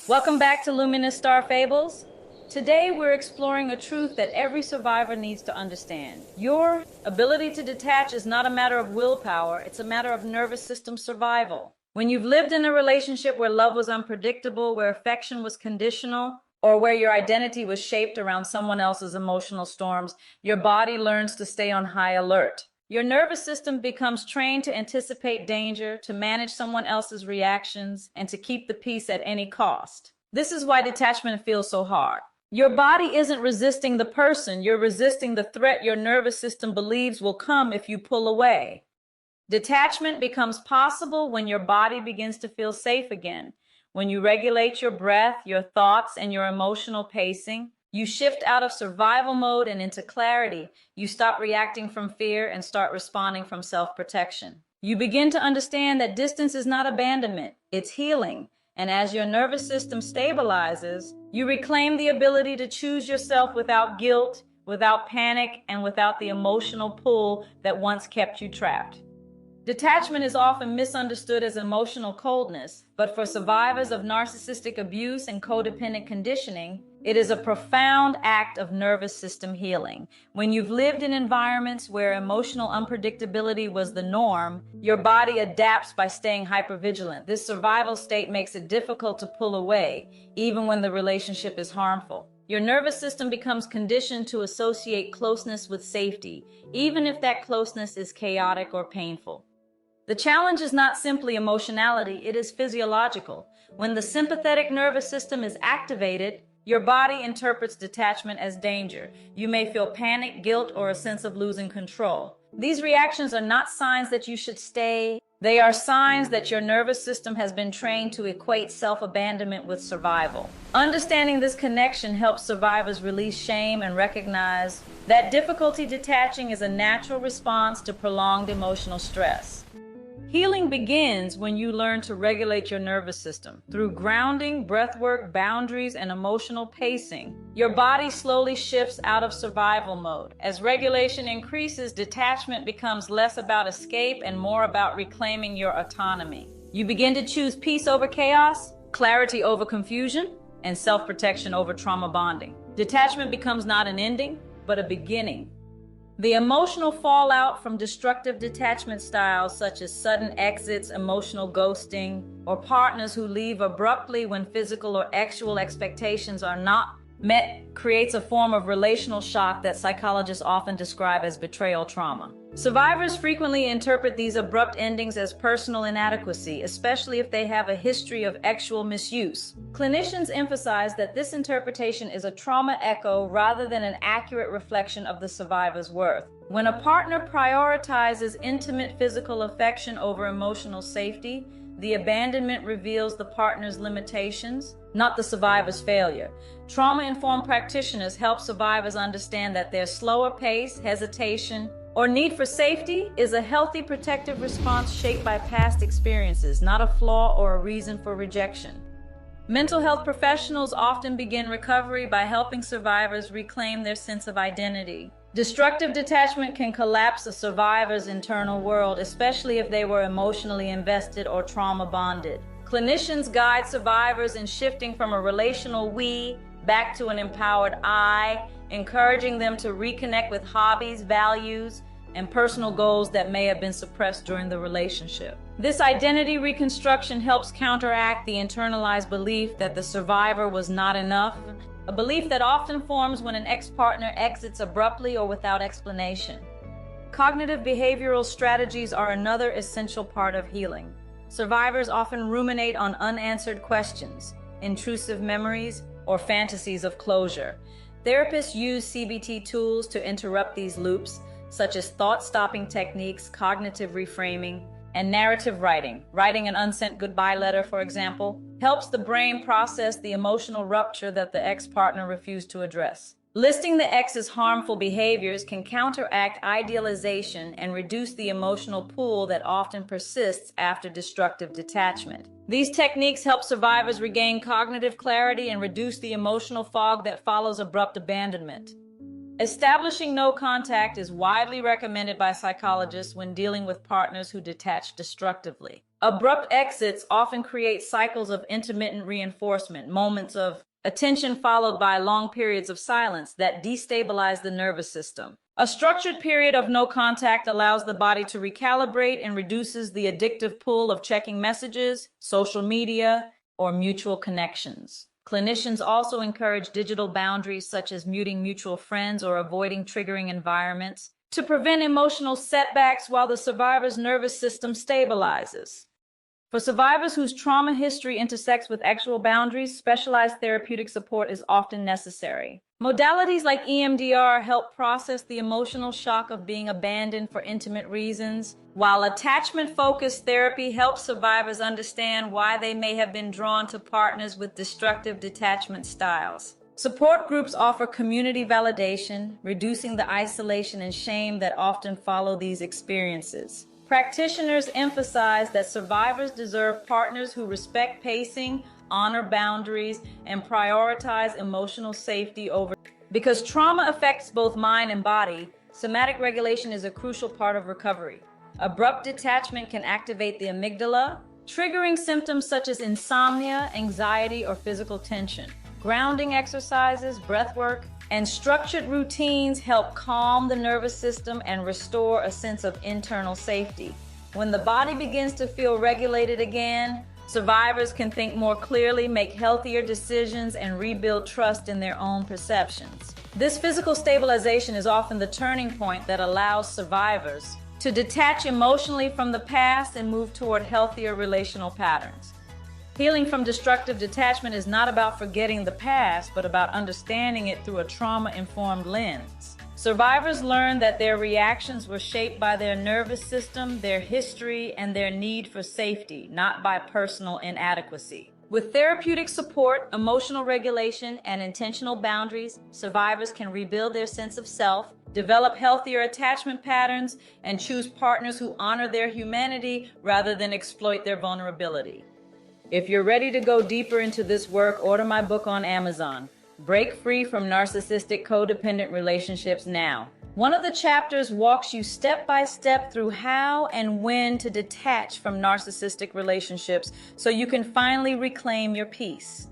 Welcome back to Luminous Star Fables. Today we're exploring a truth that every survivor needs to understand. Your ability to detach is not a matter of willpower, it's a matter of nervous system survival. When you've lived in a relationship where love was unpredictable, where affection was conditional, or where your identity was shaped around someone else's emotional storms, your body learns to stay on high alert. Your nervous system becomes trained to anticipate danger, to manage someone else's reactions, and to keep the peace at any cost. This is why detachment feels so hard. Your body isn't resisting the person, you're resisting the threat your nervous system believes will come if you pull away. Detachment becomes possible when your body begins to feel safe again, when you regulate your breath, your thoughts, and your emotional pacing. You shift out of survival mode and into clarity. You stop reacting from fear and start responding from self-protection. You begin to understand that distance is not abandonment, it's healing. And as your nervous system stabilizes, you reclaim the ability to choose yourself without guilt, without panic, and without the emotional pull that once kept you trapped. Detachment is often misunderstood as emotional coldness, but for survivors of narcissistic abuse and codependent conditioning, it is a profound act of nervous system healing. When you've lived in environments where emotional unpredictability was the norm, your body adapts by staying hypervigilant. This survival state makes it difficult to pull away, even when the relationship is harmful. Your nervous system becomes conditioned to associate closeness with safety, even if that closeness is chaotic or painful. The challenge is not simply emotionality, it is physiological. When the sympathetic nervous system is activated, your body interprets detachment as danger. You may feel panic, guilt, or a sense of losing control. These reactions are not signs that you should stay. They are signs that your nervous system has been trained to equate self-abandonment with survival. Understanding this connection helps survivors release shame and recognize that difficulty detaching is a natural response to prolonged emotional stress. Healing begins when you learn to regulate your nervous system. Through grounding, breathwork, boundaries, and emotional pacing, your body slowly shifts out of survival mode. As regulation increases, detachment becomes less about escape and more about reclaiming your autonomy. You begin to choose peace over chaos, clarity over confusion, and self-protection over trauma bonding. Detachment becomes not an ending, but a beginning. The emotional fallout from destructive detachment styles such as sudden exits, emotional ghosting, or partners who leave abruptly when physical or actual expectations are not met creates a form of relational shock that psychologists often describe as betrayal trauma. Survivors frequently interpret these abrupt endings as personal inadequacy, especially if they have a history of actual misuse. Clinicians emphasize that this interpretation is a trauma echo rather than an accurate reflection of the survivor's worth. When a partner prioritizes intimate physical affection over emotional safety, the abandonment reveals the partner's limitations, not the survivor's failure. Trauma-informed practitioners help survivors understand that their slower pace, hesitation, or need for safety is a healthy protective response shaped by past experiences, not a flaw or a reason for rejection. Mental health professionals often begin recovery by helping survivors reclaim their sense of identity. Destructive detachment can collapse a survivor's internal world, especially if they were emotionally invested or trauma bonded. Clinicians guide survivors in shifting from a relational we back to an empowered I, encouraging them to reconnect with hobbies, values, and personal goals that may have been suppressed during the relationship. This identity reconstruction helps counteract the internalized belief that the survivor was not enough, a belief that often forms when an ex-partner exits abruptly or without explanation. Cognitive behavioral strategies are another essential part of healing. Survivors often ruminate on unanswered questions, intrusive memories, or fantasies of closure. Therapists use CBT tools to interrupt these loops, such as thought-stopping techniques, cognitive reframing, and narrative writing. Writing an unsent goodbye letter, for example, helps the brain process the emotional rupture that the ex-partner refused to address. Listing the ex's harmful behaviors can counteract idealization and reduce the emotional pull that often persists after destructive detachment. These techniques help survivors regain cognitive clarity and reduce the emotional fog that follows abrupt abandonment. Establishing no contact is widely recommended by psychologists when dealing with partners who detach destructively. Abrupt exits often create cycles of intermittent reinforcement, moments of attention followed by long periods of silence that destabilize the nervous system. A structured period of no contact allows the body to recalibrate and reduces the addictive pull of checking messages, social media, or mutual connections. Clinicians also encourage digital boundaries such as muting mutual friends or avoiding triggering environments to prevent emotional setbacks while the survivor's nervous system stabilizes. For survivors whose trauma history intersects with actual boundaries, specialized therapeutic support is often necessary. Modalities like EMDR help process the emotional shock of being abandoned for intimate reasons, while attachment-focused therapy helps survivors understand why they may have been drawn to partners with destructive detachment styles. Support groups offer community validation, reducing the isolation and shame that often follow these experiences. Practitioners emphasize that survivors deserve partners who respect pacing, honor boundaries, and prioritize emotional safety over. Because trauma affects both mind and body, somatic regulation is a crucial part of recovery. Abrupt detachment can activate the amygdala, triggering symptoms such as insomnia, anxiety, or physical tension. Grounding exercises, breathwork, and structured routines help calm the nervous system and restore a sense of internal safety. When the body begins to feel regulated again, survivors can think more clearly, make healthier decisions, and rebuild trust in their own perceptions. This physical stabilization is often the turning point that allows survivors to detach emotionally from the past and move toward healthier relational patterns. Healing from destructive detachment is not about forgetting the past, but about understanding it through a trauma-informed lens. Survivors learn that their reactions were shaped by their nervous system, their history, and their need for safety, not by personal inadequacy. With therapeutic support, emotional regulation, and intentional boundaries, survivors can rebuild their sense of self, develop healthier attachment patterns, and choose partners who honor their humanity rather than exploit their vulnerability. If you're ready to go deeper into this work, order my book on Amazon. Break free from narcissistic codependent relationships now. One of the chapters walks you step by step through how and when to detach from narcissistic relationships so you can finally reclaim your peace.